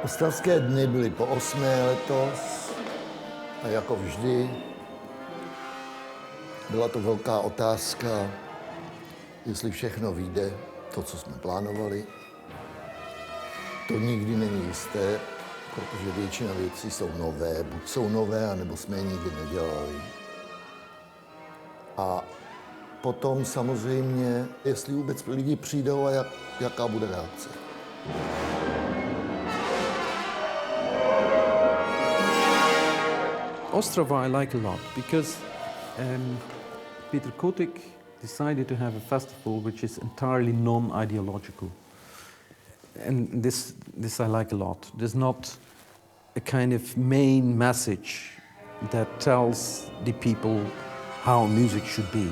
Ostravské dny byly po 8. letos a jako vždy byla to velká otázka, jestli všechno vyjde, to, co jsme plánovali. To nikdy není jisté, protože většina věcí jsou nové, buď jsou nové, anebo jsme je nikdy nedělali. A potom samozřejmě, jestli vůbec lidi přijdou a jaká bude reakce. Ostrava I like a lot because Peter Kotik decided to have a festival which is entirely non-ideological. And this I like a lot. There's not a kind of main message that tells the people how music should be,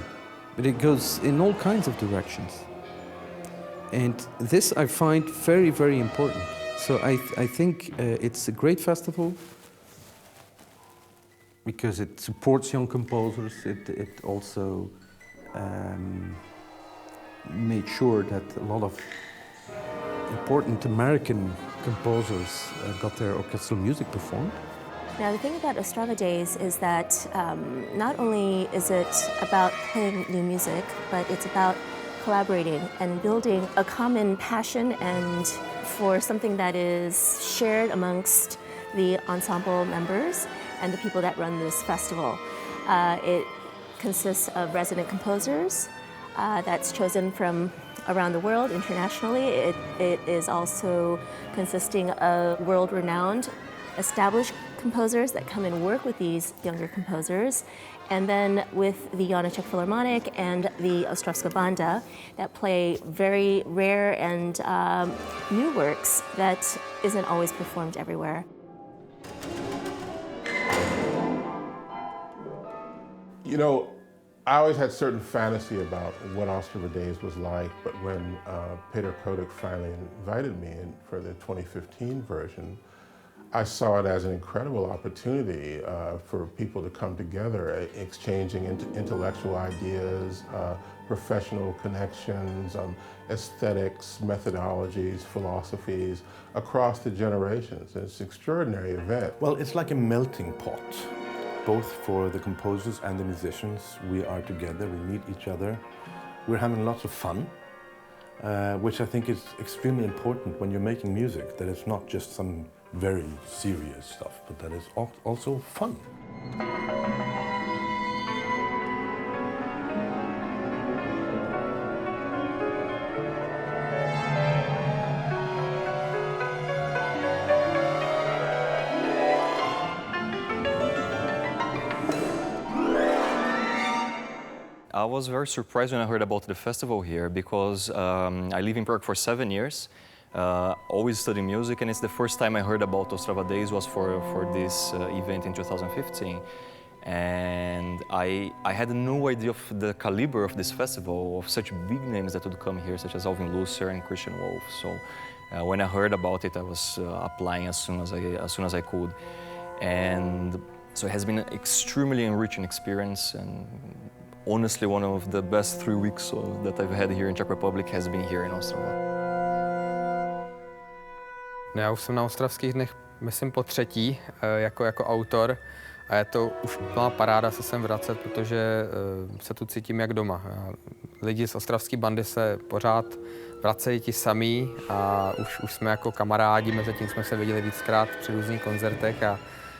but it goes in all kinds of directions. And this I find very, very important. So I think it's a great festival because it supports young composers. It also made sure that a lot of important American composers got their orchestral music performed. Now, the thing about Ostrava Days is that not only is it about playing new music, but it's about collaborating and building a common passion and for something that is shared amongst the ensemble members and the people that run this festival. It consists of resident composers that's chosen from around the world internationally. It is also consisting of world-renowned established composers that come and work with these younger composers, and then with the Janáček Philharmonic and the Ostravská banda that play very rare and new works that isn't always performed everywhere. You know, I always had certain fantasy about what Ostrava Days was like, but when Peter Kotik finally invited me in for the 2015 version, I saw it as an incredible opportunity for people to come together, exchanging intellectual ideas, professional connections, aesthetics, methodologies, philosophies across the generations. It's an extraordinary event. Well, it's like a melting pot. Both for the composers and the musicians. We are together, we meet each other. We're having lots of fun, which I think is extremely important when you're making music, that it's not just some very serious stuff, but that it's also fun. I was very surprised when I heard about the festival here because I live in Prague for 7 years, always studying music, and it's the first time I heard about Ostrava Days was for this event in 2015. And I had no idea of the caliber of this festival, of such big names that would come here, such as Alvin Lusser and Christian Wolff. So when I heard about it, I was applying as soon as I could. And so it has been an extremely enriching experience, and honestly, one of the best 3 weeks that I've had here in Czech Republic has been here in Ostrava. Já už jsem na Ostravských dnech, myslím, po třetí jako autor a je to už úplná paráda se sem vracet, protože se tu cítím jak doma. Lidi z Ostravské bandy se pořád vracejí ti samí a už jsme jako kamarádi, mezi tím jsme se viděli víckrát při různých koncertech a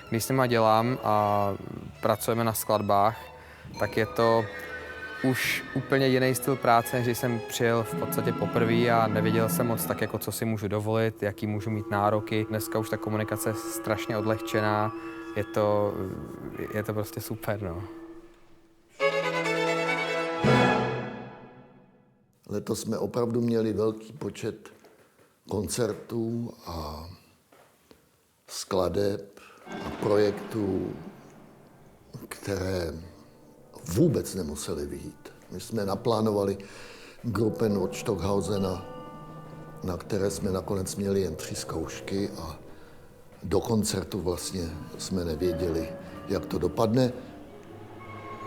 když s nima dělám a pracujeme na skladbách, tak je to už úplně jiný styl práce, než když jsem přijel v podstatě poprvé a nevěděl jsem moc tak, jako co si můžu dovolit, jaký můžu mít nároky. Dneska už ta komunikace je strašně odlehčená, je to prostě super, no. Letos jsme opravdu měli velký počet koncertů a skladeb a projektů, které vůbec nemuseli vyjít. My jsme naplánovali Gruppen od Stockhausena, na které jsme nakonec měli jen 3 zkoušky a do koncertu vlastně jsme nevěděli, jak to dopadne.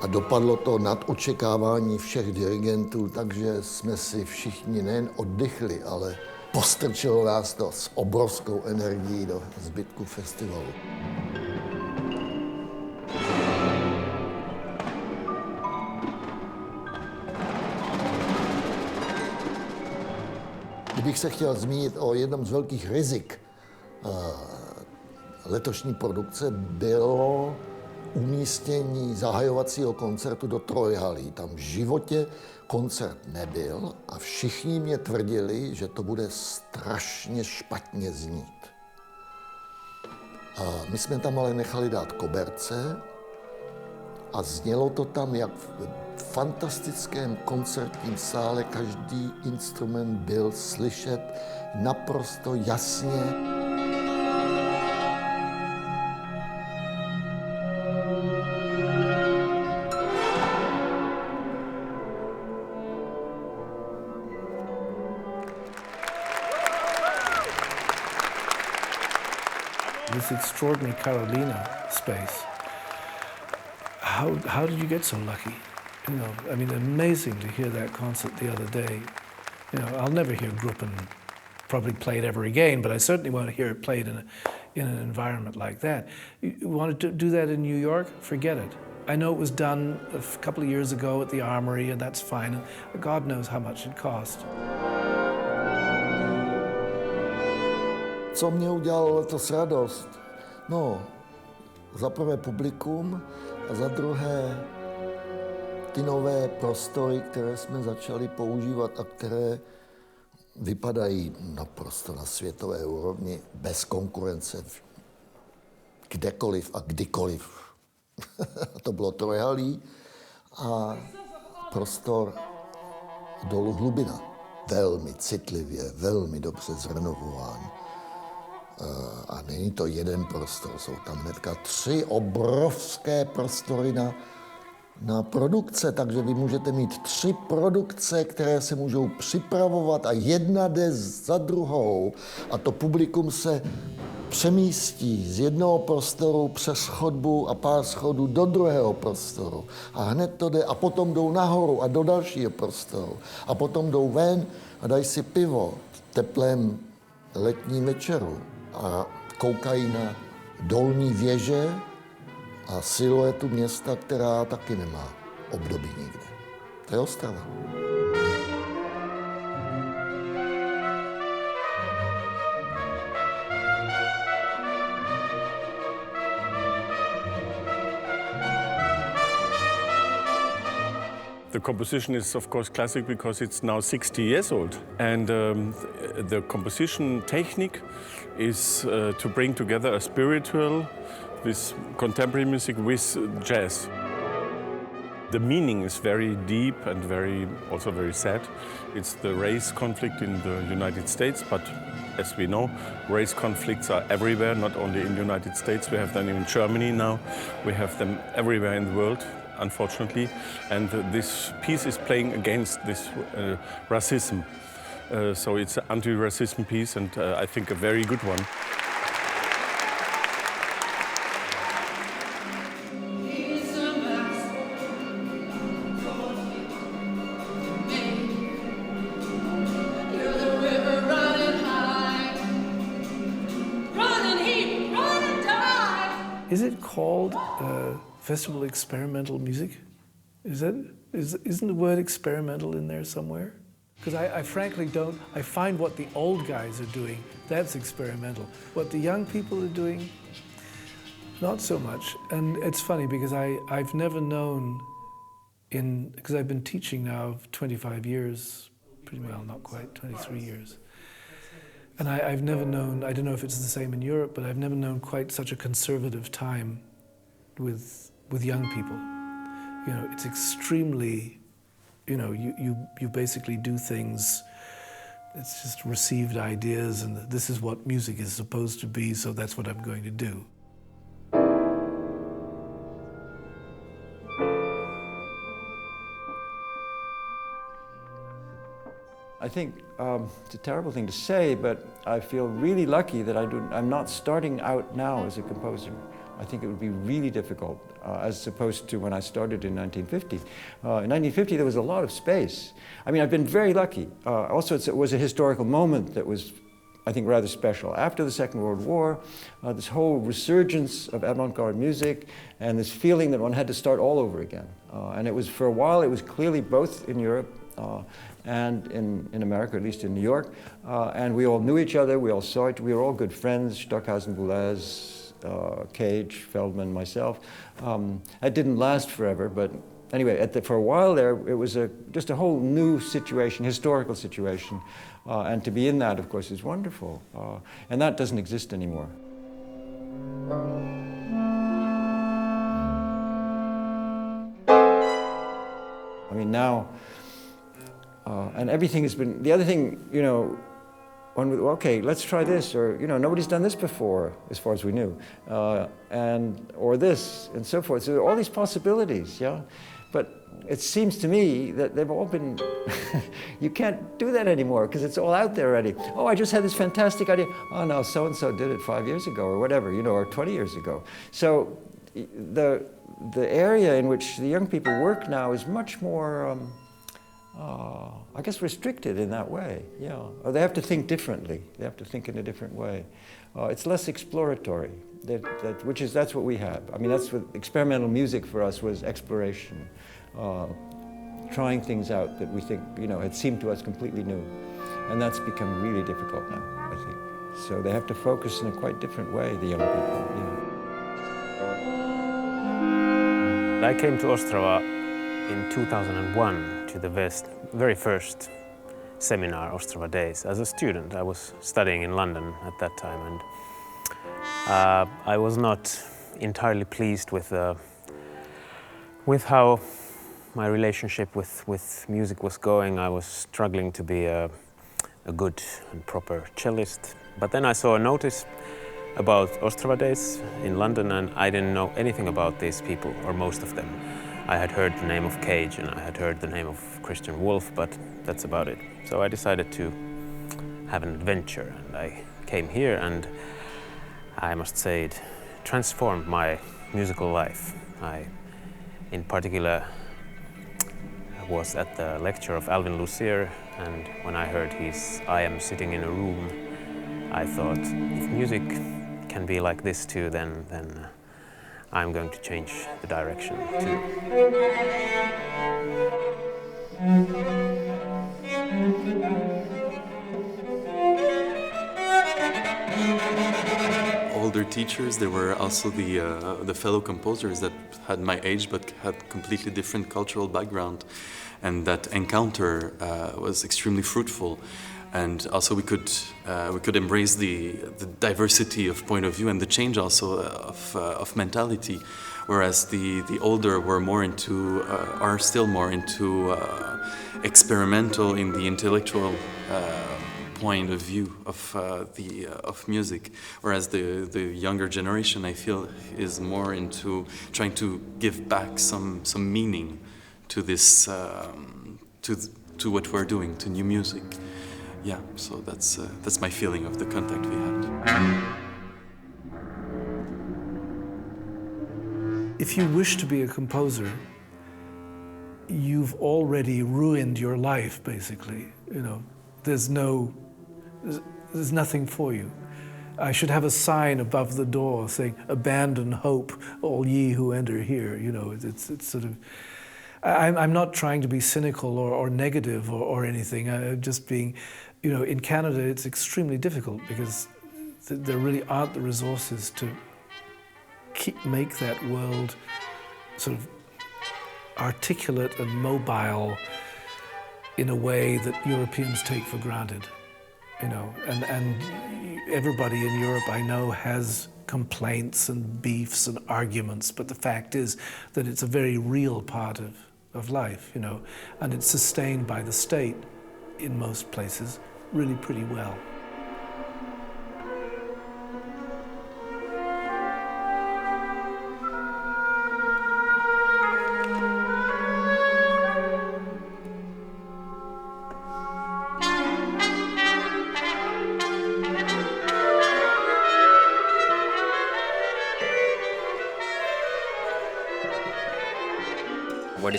A dopadlo to nad očekávání všech dirigentů, takže jsme si všichni nejen oddychli, ale postrčilo nás to s obrovskou energií do zbytku festivalu. Kdybych se chtěl zmínit o jednom z velkých rizik letošní produkce, bylo umístění zahajovacího koncertu do trojhalí. Tam v životě koncert nebyl a všichni mě tvrdili, že to bude strašně špatně znít. A my jsme tam ale nechali dát koberce a znělo to tam jak v fantastickém koncertním sále. Každý instrument byl slyšet naprosto jasně. This extraordinary Carolina space. How did you get so lucky? You know, I mean, amazing to hear that concert the other day. You know, I'll never hear Gruppen probably played ever again, but I certainly want to hear it played in an environment like that. You wanted to do that in New York? Forget it. I know it was done a couple of years ago at the Armory, and that's fine. God knows how much it cost. Co mě udělalo letos radost? No, za prvé publikum a za druhé ty nové prostory, které jsme začali používat a které vypadají naprosto na světové úrovni, bez konkurence, kdekoliv a kdykoliv. To bylo trojhalí a prostor dolu Hlubina. Velmi citlivě, velmi dobře zrenovován. A není to jeden prostor, jsou tam hnedka 3 obrovské prostory na produkce, takže vy můžete mít 3 produkce, které se můžou připravovat a jedna jde za druhou a to publikum se přemístí z jednoho prostoru přes chodbu a pár schodů do druhého prostoru a hned to jde a potom jdou nahoru a do dalšího prostoru a potom jdou ven a dají si pivo v teplém letním večeru a koukají na dolní věže a siluetu města, která taky nemá období nikde. To je Ostrava. The composition is of course classic because it's now 60 years old, and the composition technique is to bring together a spiritual with contemporary music with jazz. The meaning is very deep and also very sad. It's the race conflict in the United States, but as we know, race conflicts are everywhere, not only in the United States. We have them in Germany now. We have them everywhere in the world, unfortunately. And this piece is playing against this racism. So it's an anti-racism piece, and I think a very good one. Is it called festival experimental music? Isn't the word experimental in there somewhere? Because I frankly don't. I find what the old guys are doing, that's experimental. What the young people are doing, not so much. And it's funny because I've never known, because I've been teaching now 25 years, pretty well, not quite, 23 years. And I've never known, I don't know if it's the same in Europe, but I've never known quite such a conservative time with young people. You know, it's extremely, you know, you basically do things, it's just received ideas, and this is what music is supposed to be, so that's what I'm going to do. I think it's a terrible thing to say, but I feel really lucky that I'm not starting out now as a composer. I think it would be really difficult, as opposed to when I started in 1950. In 1950, there was a lot of space. I mean, I've been very lucky. Also, it was a historical moment that was, I think, rather special. After the Second World War, this whole resurgence of avant-garde music and this feeling that one had to start all over again. And it was, for a while, it was clearly both in Europe and in America, at least in New York. And we all knew each other, we all saw it, we were all good friends, Stockhausen, Boulez, Cage, Feldman, myself. That didn't last forever, but anyway, for a while there, it was just a whole new situation, historical situation. And to be in that, of course, is wonderful. And that doesn't exist anymore. I mean, now, and everything has been, the other thing, you know, okay, let's try this, or, you know, nobody's done this before, as far as we knew, or this, and so forth. So there are all these possibilities, yeah? But it seems to me that they've all been, you can't do that anymore, because it's all out there already. Oh, I just had this fantastic idea. Oh, no, so-and-so did it 5 years ago, or whatever, you know, or 20 years ago. So the area in which the young people work now is much more, I guess, restricted in that way, yeah. Or they have to think differently. They have to think in a different way. It's less exploratory, that's what we have. I mean, that's what experimental music for us was, exploration. Trying things out that we think, you know, had seemed to us completely new. And that's become really difficult now, I think. So they have to focus in a quite different way, the young people, yeah. I came to Ostrava in 2001 to the very first seminar, Ostrava Days, as a student. I was studying in London at that time, and I was not entirely pleased with how my relationship with music was going. I was struggling to be a good and proper cellist. But then I saw a notice about Ostrava Days in London, and I didn't know anything about these people, or most of them. I had heard the name of Cage and I had heard the name of Christian Wolff, but that's about it. So I decided to have an adventure, and I came here, and I must say it transformed my musical life. I, in particular, was at the lecture of Alvin Lucier, and when I heard his I Am Sitting in a Room, I thought, if music can be like this too, then I'm going to change the direction too. Older teachers, there were also the fellow composers that had my age but had completely different cultural background, and that encounter was extremely fruitful. And also we could embrace the diversity of point of view and the change also of mentality, whereas the older were more into are still more into experimental in the intellectual point of view of music, whereas the younger generation, I feel, is more into trying to give back some meaning to this to what we're doing, to new music. Yeah, so that's my feeling of the contact we had. If you wish to be a composer, you've already ruined your life, basically. You know, there's nothing for you. I should have a sign above the door saying, "Abandon hope, all ye who enter here." You know, it's sort of. I'm not trying to be cynical or negative or anything. I'm just being, you know, in Canada it's extremely difficult because there really aren't the resources to make that world sort of articulate and mobile in a way that Europeans take for granted. You know, and everybody in Europe I know has complaints and beefs and arguments, but the fact is that it's a very real part of life, you know, and it's sustained by the state in most places really pretty well.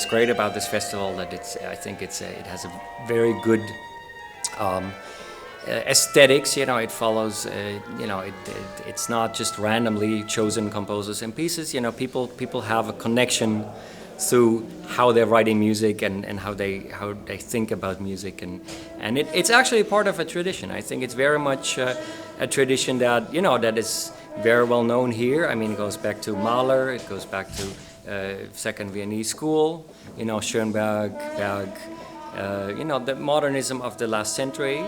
is great about this festival that I think it has a very good aesthetics. You know, it follows. You know, it's not just randomly chosen composers and pieces. You know, people have a connection through how they're writing music and how they think about music, and it's actually part of a tradition. I think it's very much a tradition that, you know, that is very well known here. I mean, it goes back to Mahler, it goes back to Second Viennese School, you know, Schoenberg, Berg, you know, the modernism of the last century,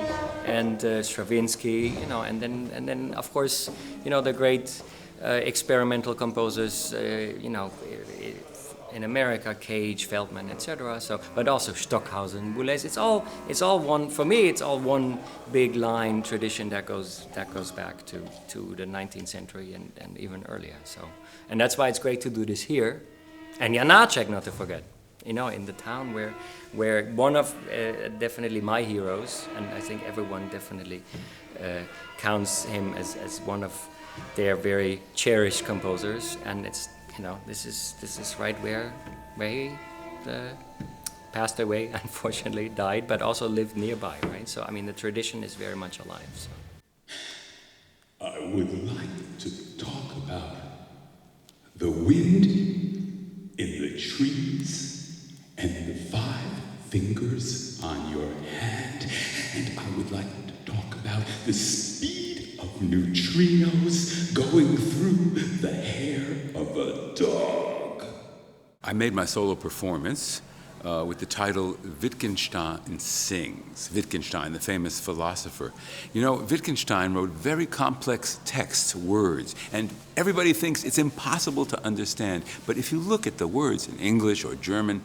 and Stravinsky, you know, and then of course, you know, the great experimental composers, you know, in America, Cage, Feldman, etc. So, but also Stockhausen, Boulez. It's all one. For me, it's all one big line tradition that goes back to the 19th century and even earlier. So, and that's why it's great to do this here, and Janáček, not to forget. You know, in the town where one of definitely my heroes, and I think everyone definitely counts him as one of their very cherished composers, and it's. You know, this is right where he passed away, unfortunately, died, but also lived nearby, right? So, I mean, the tradition is very much alive. So. I would like to talk about the wind in the trees and the 5 fingers on your hand, and I would like to talk about the speed of neutrinos going through the hair of a dog. I made my solo performance with the title Wittgenstein Sings. Wittgenstein, the famous philosopher. You know, Wittgenstein wrote very complex texts, words, and everybody thinks it's impossible to understand. But if you look at the words in English or German,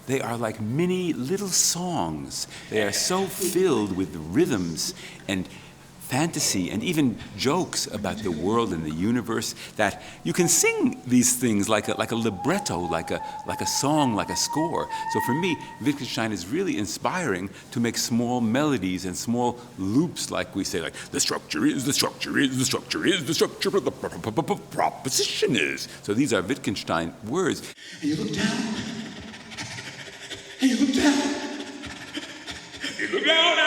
they are like mini little songs. They are so filled with rhythms and fantasy and even jokes about the world and the universe that you can sing these things like a libretto, like a song, like a score. So for me, Wittgenstein is really inspiring to make small melodies and small loops, like we say, like the structure is, the structure is, the structure is, the structure of the proposition is. So these are Wittgenstein words. And you look down, and you look down, you look down,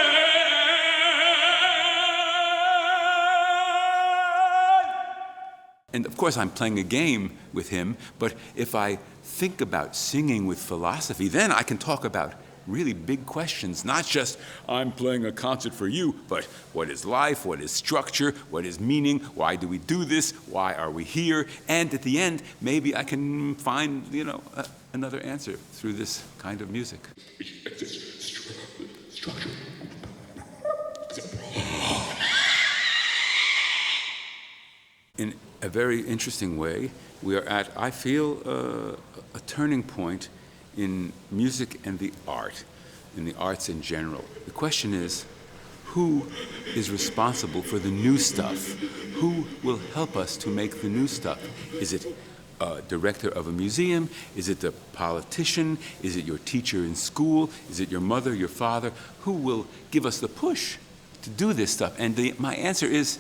and of course, I'm playing a game with him, but if I think about singing with philosophy, then I can talk about really big questions, not just, I'm playing a concert for you, but what is life, what is structure, what is meaning, why do we do this, why are we here, and at the end, maybe I can find, you know, another answer through this kind of music. Structure. In a very interesting way, we are at, I feel, a turning point in music and the art, in the arts in general. The question is, who is responsible for the new stuff? Who will help us to make the new stuff? Is it a director of a museum? Is it the politician? Is it your teacher in school? Is it your mother, your father? Who will give us the push to do this stuff? And my answer is,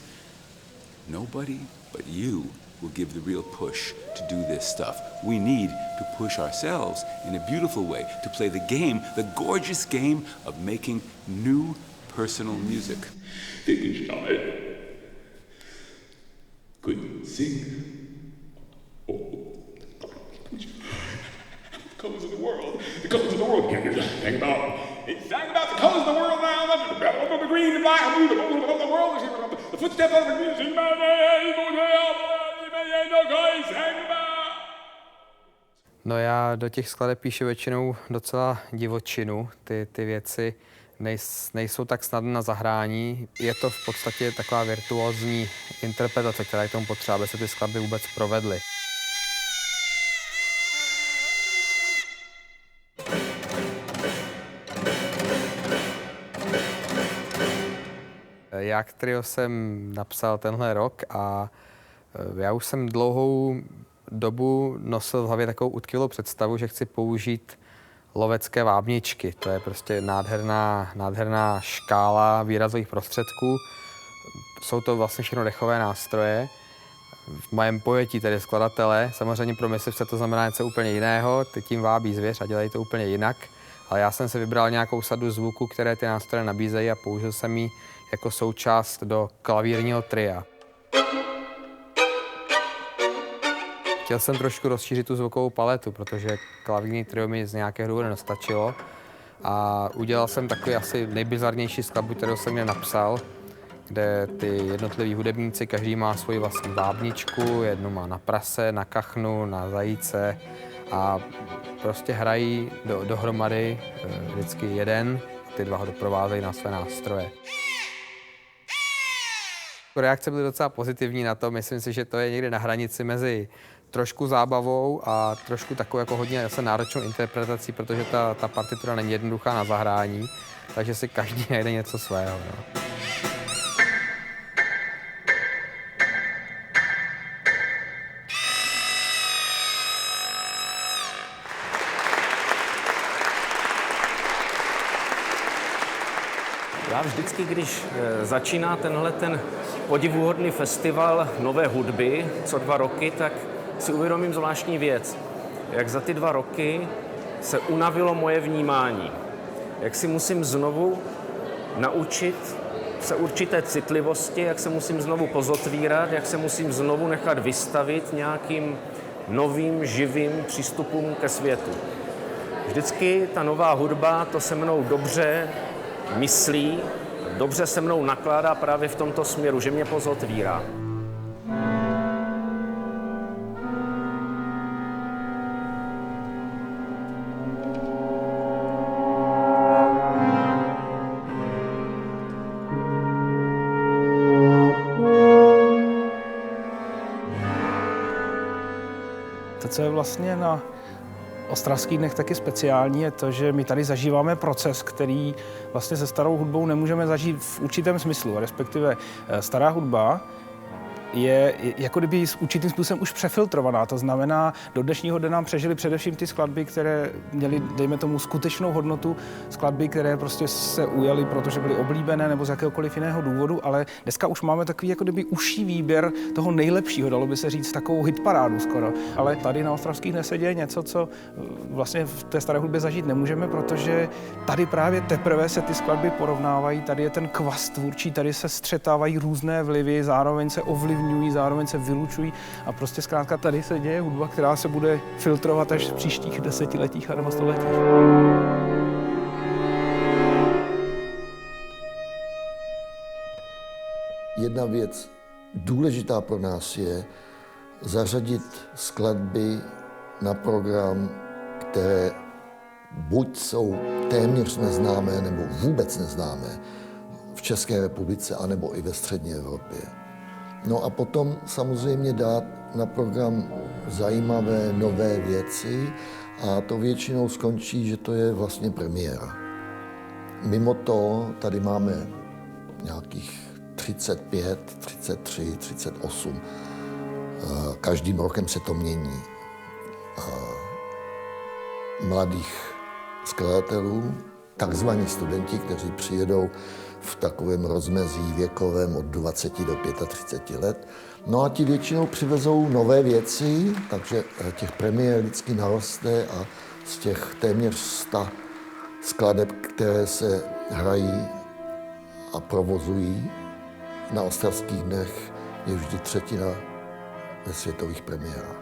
nobody but you will give the real push to do this stuff. We need to push ourselves in a beautiful way to play the game, the gorgeous game of making new personal music. Wittgenstein couldn't sing. Oh, colors of the world, the colors of the world. Think about it. Sang about the colors of the world now. The green, the black, the blue, the world. The footsteps of the music. No, já do těch skladeb píšu většinou docela divočinu. Ty věci nejsou tak snadné na zahrání. Je to v podstatě taková virtuózní interpretace, která je k tomu potřeba, aby se ty skladby vůbec provedly. Jak trio jsem napsal tenhle rok a já už jsem dlouhou dobu nosil v hlavě takovou utkvělou představu, že chci použít lovecké vábničky. To je prostě nádherná škála výrazových prostředků. Jsou to vlastně všechno dechové nástroje. v mém pojetí tedy skladatele. Samozřejmě pro myslivce to znamená něco úplně jiného, ty tím vábí zvěř a dělají to úplně jinak. Ale já jsem si vybral nějakou sadu zvuků, které ty nástroje nabízejí a použil jsem ji jako součást do klavírního tria. Chtěl jsem trošku rozšířit tu zvukovou paletu, protože klavírní trio mi z nějakého důvodu nestačilo. A udělal jsem takový asi nejbizarnější skladbu, kterou jsem mě napsal, kde ty jednotliví hudebníci, každý má svoji vlastní vábničku, jednu má na prase, na kachnu, na zajíce a prostě hrají dohromady vždycky jeden, ty dva ho doprovázejí na své nástroje. Reakce byly docela pozitivní na to, myslím si, že to je někde na hranici mezi trošku zábavou a trošku takovou jako hodně náročnou interpretací, protože ta partitura není jednoduchá na zahrání, takže si každý najde něco svého. No. Já vždycky, když začíná ten podivuhodný festival nové hudby co 2 roky, tak si uvědomím zvláštní věc. Jak za ty 2 roky se unavilo moje vnímání. Jak si musím znovu naučit se určité citlivosti, jak se musím znovu pozotvírat, jak se musím znovu nechat vystavit nějakým novým, živým přístupům ke světu. Vždycky ta nová hudba to se mnou dobře myslí, dobře se mnou nakládá právě v tomto směru, že mě pozotvírá. To, co je vlastně na Ostravských dnech taky speciální, je to, že my tady zažíváme proces, který vlastně se starou hudbou nemůžeme zažít v určitém smyslu, respektive stará hudba je jako kdyby s určitým způsobem už přefiltrovaná. To znamená, do dnešního dne nám přežily především ty skladby, které měly, dejme tomu, skutečnou hodnotu, skladby, které prostě se ujaly, protože byly oblíbené nebo z jakéhokoliv jiného důvodu, ale dneska už máme takový jako kdyby užší výběr toho nejlepšího, dalo by se říct, takovou hitparádu skoro. Ale tady na Ostravských dnech se děje něco, co vlastně v té staré hudbě zažít nemůžeme, protože tady právě teprve se ty skladby porovnávají, tady je ten kvas tvůrčí, tady se střetávají různé vlivy, zároveň se ovlivňují, zároveň se vylučují a prostě zkrátka tady se děje hudba, která se bude filtrovat až v příštích desetiletích a nebo stoletích. Jedna věc důležitá pro nás je zařadit skladby na program, které buď jsou téměř neznámé nebo vůbec neznámé v České republice anebo i ve střední Evropě. No a potom samozřejmě dát na program zajímavé nové věci a to většinou skončí, že to je vlastně premiéra. Mimo to tady máme nějakých 35, 33, 38. Každým rokem se to mění. Mladých skladatelů, takzvaní studenti, kteří přijedou v takovém rozmezí věkovém od 20 do 35 let. No a ti většinou přivezou nové věci, takže těch premiér vždycky naroste a z těch téměř 100 skladeb, které se hrají a provozují na Ostravských dnech, je vždy 1/3 ve světových premiérách.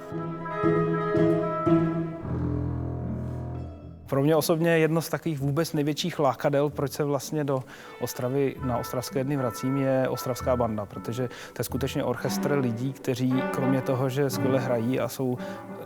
Pro mě osobně je jedno z takových vůbec největších lákadel, proč se vlastně do Ostravy na Ostravské dny vracím, je Ostravská banda, protože to je skutečně orchestr lidí, kteří kromě toho, že skvěle hrají a jsou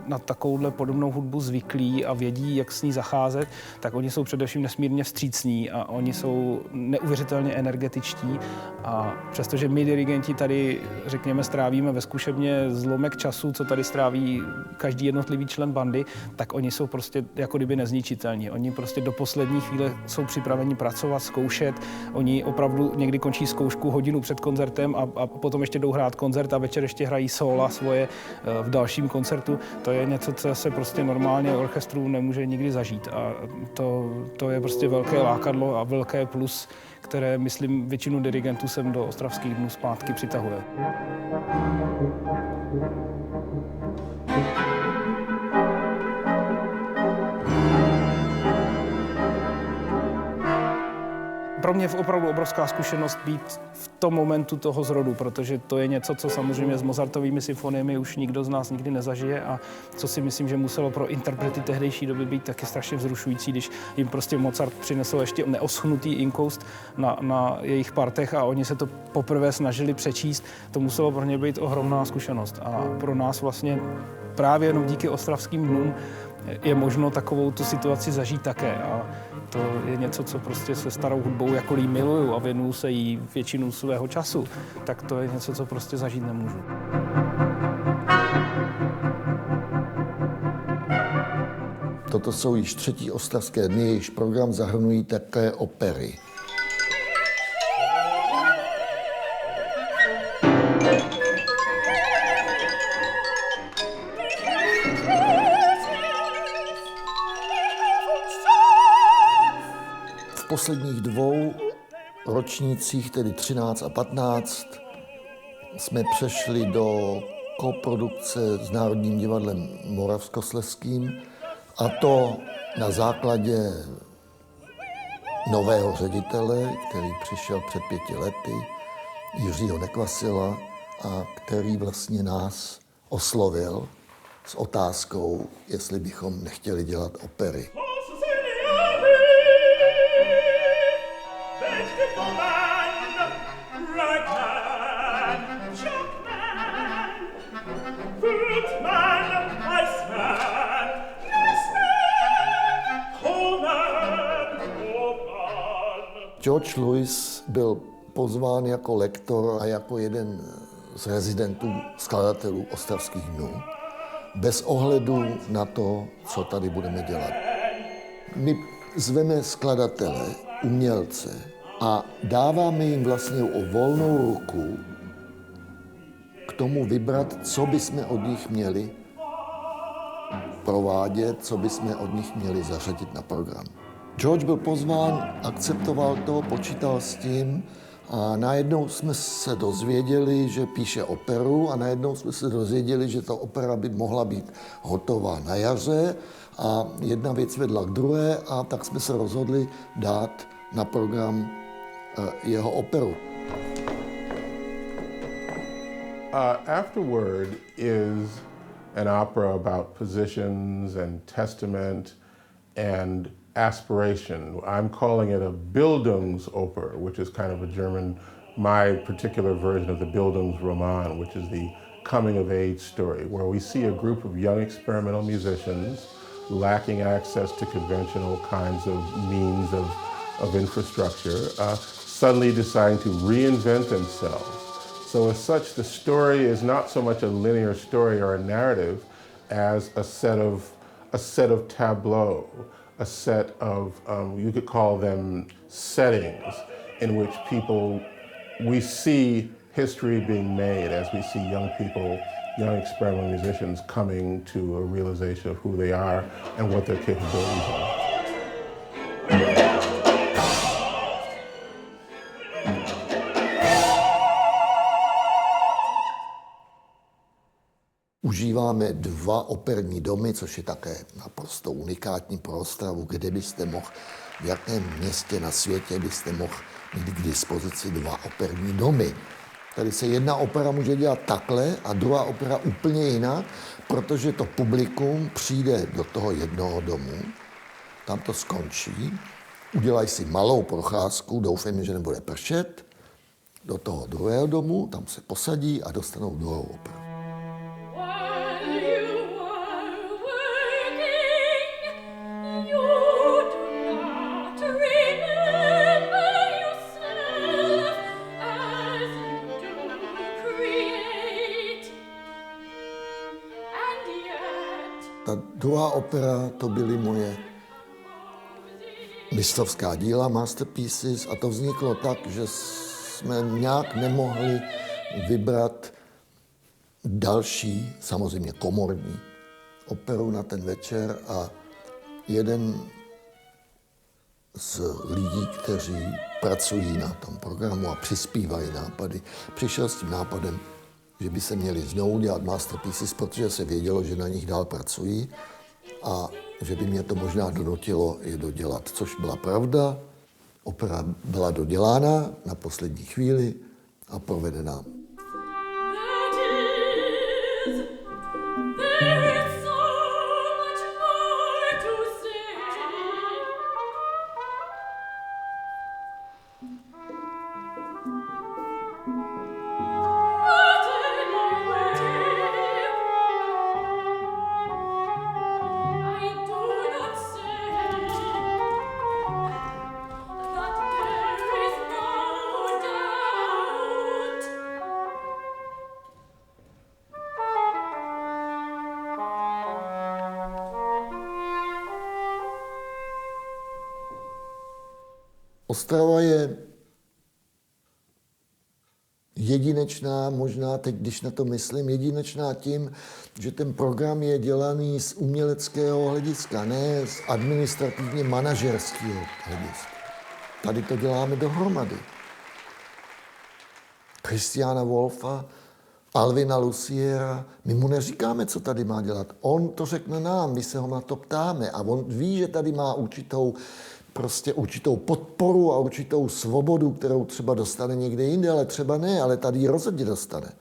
na takovouhle podobnou hudbu zvyklí a vědí, jak s ní zacházet, tak oni jsou především nesmírně vstřícní a oni jsou neuvěřitelně energetičtí. A přestože my dirigenti tady, řekněme, strávíme ve zkušebně zlomek času, co tady stráví každý jednotlivý člen bandy, tak oni jsou prostě jako kdyby nezničitelní. Oni prostě do poslední chvíle jsou připraveni pracovat, zkoušet. Oni opravdu někdy končí zkoušku hodinu před koncertem a potom ještě jdou hrát koncert a večer ještě hrají sóla svoje v dalším koncertu. To je něco, co se prostě normálně orchestru nemůže nikdy zažít. A to je prostě velké lákadlo a velké plus, které, myslím, většinu dirigentů sem do Ostravských dnů zpátky přitahuje. Pro mě je opravdu obrovská zkušenost být v tom momentu toho zrodu, protože to je něco, co samozřejmě s Mozartovými symfoniemi už nikdo z nás nikdy nezažije a co si myslím, že muselo pro interprety tehdejší doby být taky strašně vzrušující, když jim prostě Mozart přinesl ještě neoschnutý inkoust na jejich partech a oni se to poprvé snažili přečíst. To muselo pro ně být ohromná zkušenost a pro nás vlastně právě jenom díky Ostravským dnům je možno takovou tu situaci zažít také. A to je něco, co prostě se starou hudbou, jakkoliv miluju a věnuju se jí většinu svého času, tak to je něco, co prostě zažít nemůžu. Toto jsou již 3. Ostravské dny, jejichž program zahrnují také opery. V posledních 2 ročnících, tedy 13 a 15, jsme přešli do koprodukce s Národním divadlem Moravskoslezským, a to na základě nového ředitele, který přišel před 5 lety, Jiřího Nekvasila, a který vlastně nás oslovil s otázkou, jestli bychom nechtěli dělat opery. George Lewis byl pozván jako lektor a jako jeden z rezidentů skladatelů Ostravských dnů, bez ohledu na to, co tady budeme dělat. My zveme skladatele, umělce a dáváme jim vlastně o volnou ruku k tomu vybrat, co bychom od nich měli provádět, co bychom od nich měli zařadit na program. George byl pozván, akceptoval to, počítal s tím a najednou jsme se dozvěděli, že píše operu a najednou jsme se dozvěděli, že ta opera by mohla být hotová na jaře a jedna věc vedla k druhé a tak jsme se rozhodli dát na program jeho operu. Afterward is an opera about positions and testament and aspiration. I'm calling it a Bildungsoper, which is kind of a German, my particular version of the Bildungsroman, which is the coming-of-age story, where we see a group of young experimental musicians lacking access to conventional kinds of means of infrastructure, suddenly deciding to reinvent themselves. So as such, the story is not so much a linear story or a narrative as a set of tableaux, a set of, you could call them settings, in which we see history being made as we see young people, young experimental musicians coming to a realization of who they are and what their capabilities are. Užíváme 2 operní domy, což je také naprosto unikátní pro Ostravu, kde byste mohl, v jakém městě na světě byste mohl mít k dispozici 2 operní domy. Tady se jedna opera může dělat takhle a druhá opera úplně jinak, protože to publikum přijde do toho jednoho domu, tam to skončí, udělají si malou procházku, doufejme, že nebude pršet, do toho druhého domu, tam se posadí a dostanou druhou operu. Ta druhá opera, to byly moje mistrovská díla, masterpieces, a to vzniklo tak, že jsme nějak nemohli vybrat další, samozřejmě komorní operu na ten večer a jeden z lidí, kteří pracují na tom programu a přispívají nápady, přišel s tím nápadem, že by se měli znovu dělat masterpieces, protože se vědělo, že na nich dál pracují a že by mě to možná donutilo je dodělat, což byla pravda. Opera byla dodělána na poslední chvíli a provedená. Ostrava je jedinečná, možná teď, když na to myslím, jedinečná tím, že ten program je dělaný z uměleckého hlediska, ne z administrativně manažerského hlediska. Tady to děláme dohromady. Christiana Wolfa, Alvina Luciera, my mu neříkáme, co tady má dělat. On to řekne nám, my se ho na to ptáme a on ví, že tady má určitou podporu a určitou svobodu, kterou třeba dostane někde jinde, ale třeba ne, ale tady ji rozhodně dostane.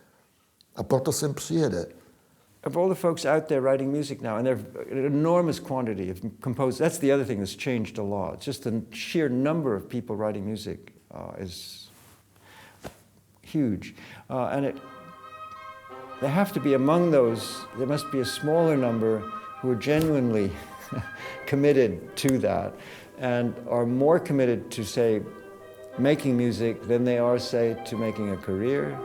A proto sem přijede. Of all the folks out there writing music now, and there's an enormous quantity of composers, that's the other thing that's changed a lot. Just the sheer number of people writing music is huge. There have to be among those, there must be a smaller number who are genuinely committed to that and are more committed to, say, making music than they are, say, to making a career,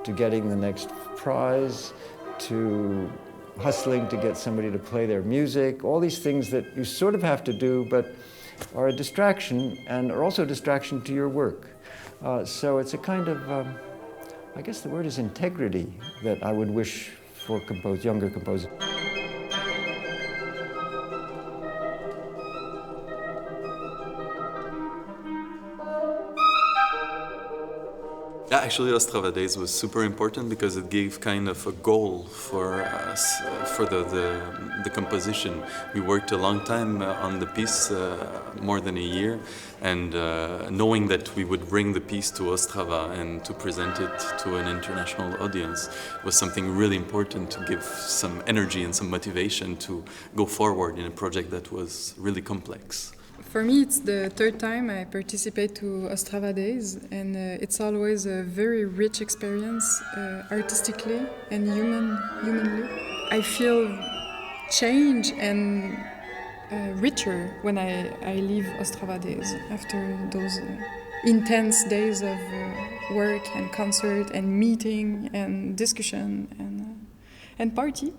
to getting the next prize, to hustling to get somebody to play their music, all these things that you sort of have to do but are a distraction and are also a distraction to your work. So it's a kind of, I guess the word is integrity that I would wish for younger composers. Yeah, actually, Ostrava Days was super important because it gave kind of a goal for us, for the composition. We worked a long time on the piece, more than a year, and knowing that we would bring the piece to Ostrava and to present it to an international audience was something really important to give some energy and some motivation to go forward in a project that was really complex. For me, it's the third time I participate to Ostrava Days, and it's always a very rich experience, artistically and humanly. I feel change and richer when I leave Ostrava Days after those intense days of work and concert and meeting and discussion and party.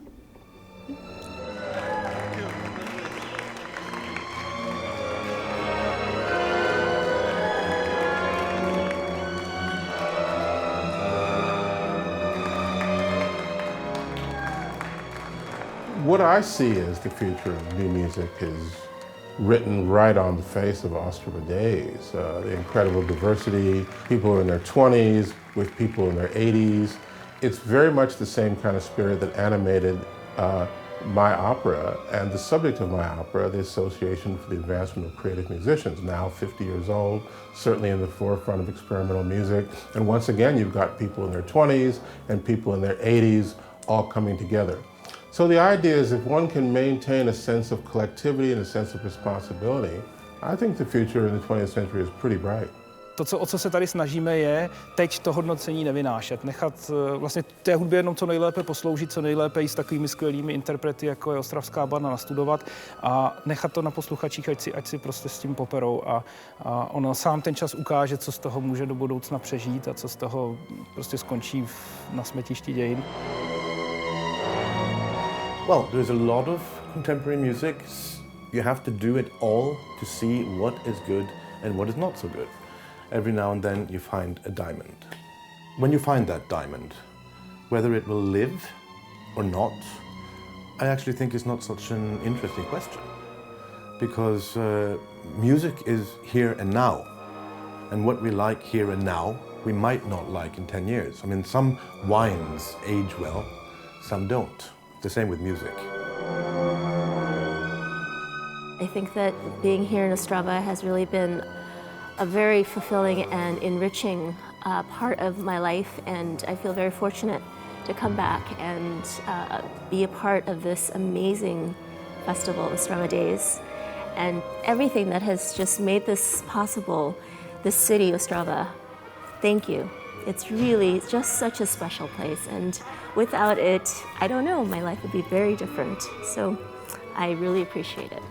What I see as the future of new music is written right on the face of Ostrava Days. The incredible diversity, people in their 20s with people in their 80s. It's very much the same kind of spirit that animated my opera and the subject of my opera, the Association for the Advancement of Creative Musicians, now 50 years old, certainly in the forefront of experimental music. And once again, you've got people in their 20s and people in their 80s all coming together. So the idea is if one can maintain a sense of collectivity and a sense of responsibility, I think the future in the 20th century is pretty bright. O co se tady snažíme, je teď to hodnocení nevynášet, nechat vlastně té hudbě jenom co nejlépe posloužit, co nejlépe i s takovými skvělými interprety, jako je Ostravská banda, nastudovat a nechat to na posluchačích, ať si prostě s tím poperou a ono sám ten čas ukáže, co z toho může do budoucna přežít a co z toho prostě skončí na smetišti dějin. Well, there's a lot of contemporary music. You have to do it all to see what is good and what is not so good. Every now and then you find a diamond. When you find that diamond, whether it will live or not, I actually think is not such an interesting question. Because music is here and now. And what we like here and now, we might not like in 10 years. I mean, some wines age well, some don't. The same with music. I think that being here in Ostrava has really been a very fulfilling and enriching part of my life, and I feel very fortunate to come back and be a part of this amazing festival, Ostrava Days, and everything that has just made this possible, this city, Ostrava. Thank you. It's really just such a special place, and without it, I don't know, my life would be very different. So I really appreciate it.